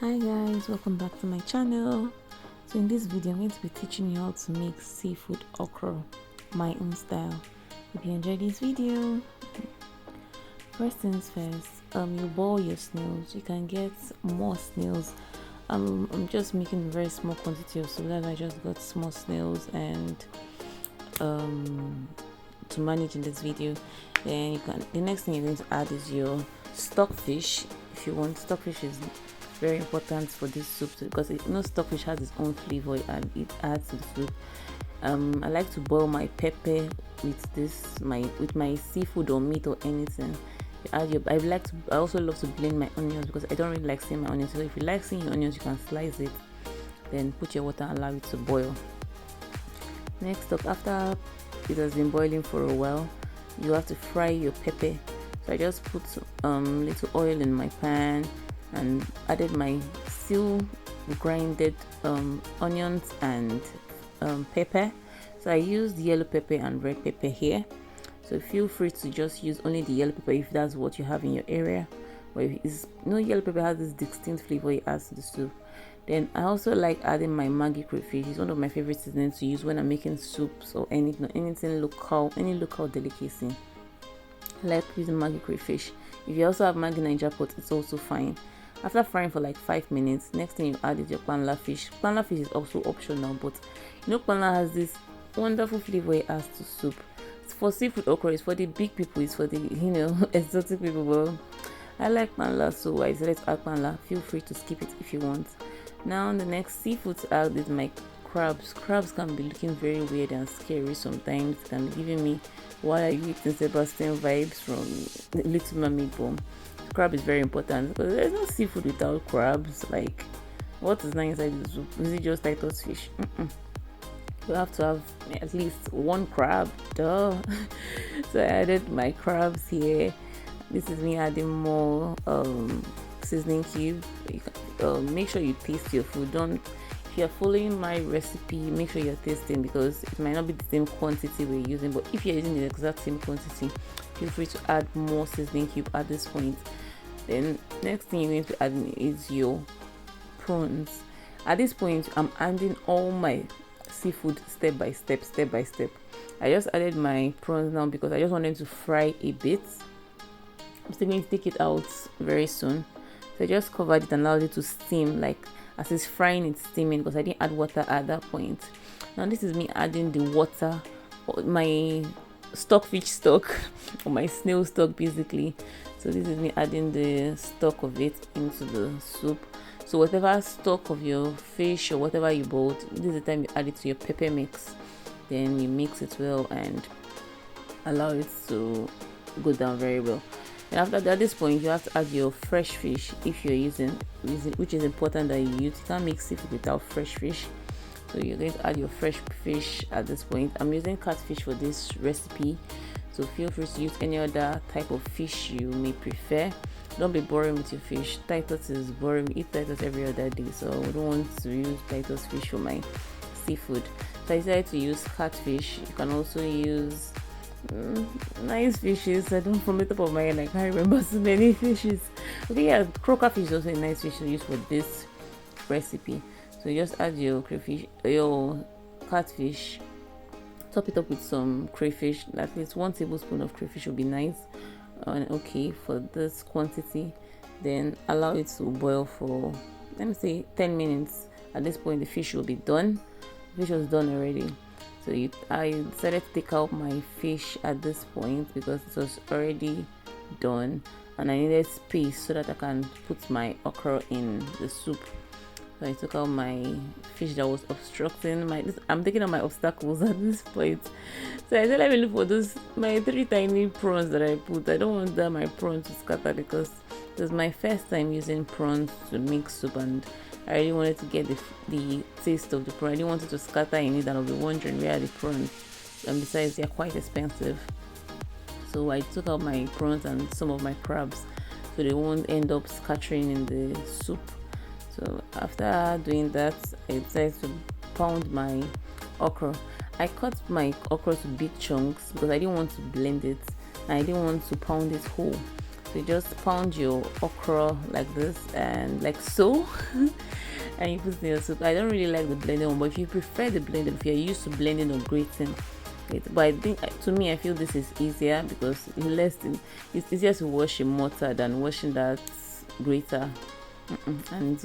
Hi guys, welcome back to my channel. So in this video I'm going to be teaching you how to make seafood okra my own style. If you enjoyed this video, first things first, you boil your snails. You can get more snails. I'm just making a very small quantity of soup, that I just got small snails and to manage in this video. Then the next thing you're going to add is your stockfish. If you want, stockfish is very important for this soup because stockfish has its own flavor and it adds to the soup. I like to boil my pepper with my seafood or meat or anything. I also love to blend my onions because I don't really like seeing my onions. So if you like seeing your onions, you can slice it, then put your water and allow it to boil. Next up, after it has been boiling for a while, you have to fry your pepper. So I just put little oil in my pan and added my still grinded onions and pepper. So I used yellow pepper and red pepper here, so feel free to just use only the yellow pepper if that's what you have in your area, or if it's yellow pepper has this distinct flavor it adds to the soup. Then I also like adding my Maggi crayfish. It's one of my favorite seasonings to use when I'm making soups or anything local, any local delicacy. I like using Maggi crayfish. If you also have Maggi Niger pot, it's also fine. After frying for like 5 minutes, next thing you add is your panla fish. Panla fish is also optional, but panla has this wonderful flavor it adds to soup. It's for seafood okra, it's for the big people, it's for the exotic people. But I like panla, so I decided to add panla. Feel free to skip it if you want. Now the next seafood to add is my crabs. Crabs can be looking very weird and scary sometimes. It can be giving me "Why are you eating Sebastian" vibes from Little Mermaid. Crab is very important because there's no seafood without crabs. Like, what is not inside the soup? Is it just Titus fish? You have to have at least one crab, duh. So I added my crabs here. This is me adding more seasoning cube. You can, make sure you taste your food. If you're following my recipe, make sure you're tasting because it might not be the same quantity we're using, but if you're using the exact same quantity, feel free to add more seasoning cube at this point. Then next thing you're going to add is your prawns. At this point, I'm adding all my seafood step by step. I just added my prawns now because I just want them to fry a bit. I'm still going to take it out very soon. So I just covered it and allowed it to steam, like as it's frying, it's steaming because I didn't add water at that point. Now this is me adding the water, my stockfish stock or my snail stock basically. So this is me adding the stock of it into the soup. So whatever stock of your fish or whatever you bought, this is the time you add it to your pepper mix. Then you mix it well and allow it to go down very well. And after that, at this point, you have to add your fresh fish if you're using, which is important that you use. You can't make seafood without fresh fish. So you're going to add your fresh fish at this point. I'm using catfish for this recipe, so feel free to use any other type of fish you may prefer. Don't be boring with your fish. Titus is boring. We eat Titus every other day, so I don't want to use Titus fish for my seafood. So I decided to use catfish. You can also use nice fishes. I don't, from the top of my head, I can't remember so many fishes. Okay, yeah, croaker fish is also a nice fish to use for this recipe. So you just add your crayfish, your catfish, top it up with some crayfish. At least 1 tablespoon of crayfish would be nice and okay for this quantity. Then allow it to boil for, let me say, 10 minutes. At this point the fish will be done. The fish was done already. So I decided to take out my fish at this point because it was already done and I needed space so that I can put my okra in the soup. So I took out my fish that was obstructing I'm taking out my obstacles at this point. So I said, let me look for my 3 tiny prawns that I put. I don't want that my prawns to scatter because it was my first time using prawns to make soup and I really wanted to get the taste of the prawn. I didn't want it to scatter in it and I'll be wondering where are the prawns. And besides, they're quite expensive. So I took out my prawns and some of my crabs so they won't end up scattering in the soup. So after doing that, I decided to pound my okra. I cut my okra to big chunks because I didn't want to blend it and I didn't want to pound it whole. So you just pound your okra like this and like so, and you put it in your soup. I don't really like the blended one, but if you prefer the blended, if you're used to blending or grating it, but I think to me I feel this is easier because it's easier to wash a mortar than washing that grater. And it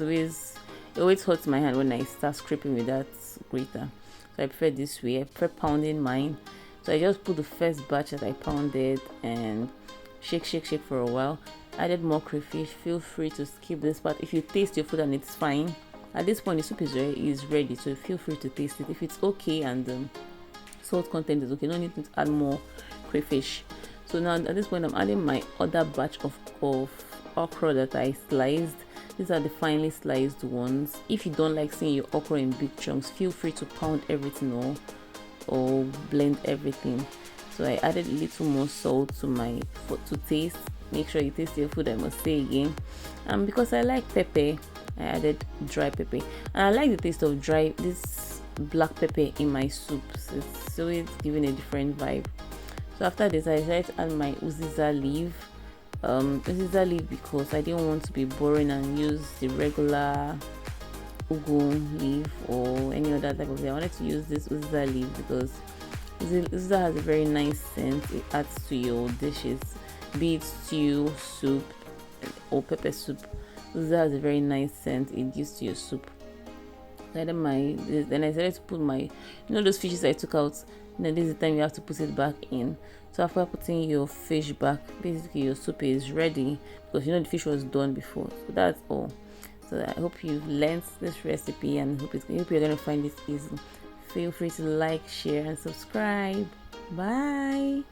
always hurts my hand when I start scraping with that grater. So I prefer this way. I prefer pounding mine. So I just put the first batch that I pounded and shake for a while. Added more crayfish. Feel free to skip this part if you taste your food and it's fine. At this point the soup is ready, so feel free to taste it. If it's okay and salt content is okay, no need to add more crayfish. So now at this point I'm adding my other batch of okra that I sliced. These are the finely sliced ones. If you don't like seeing your okra in big chunks, feel free to pound everything or blend everything. So I added a little more salt to taste. Make sure you taste your food, I must say again. Because I like pepper, I added dry pepper, and I like the taste of this black pepper in my soups. It's always giving a different vibe. So after this I decided to add my Uziza leaf. Uziza leaf because I didn't want to be boring and use the regular ugu leaf or any other type of leaf. I wanted to use this Uziza leaf because Uziza has a very nice scent. It adds to your dishes, be it stew, soup, or pepper soup. Uziza has a very nice scent it gives to your soup. Then I decided to put those fishes I took out. Then this is the time you have to put it back in. So after putting your fish back, basically your soup is ready because the fish was done before. So that's all. So I hope you've learned this recipe and hope you're going to find it easy. Feel free to like, share, and subscribe. Bye.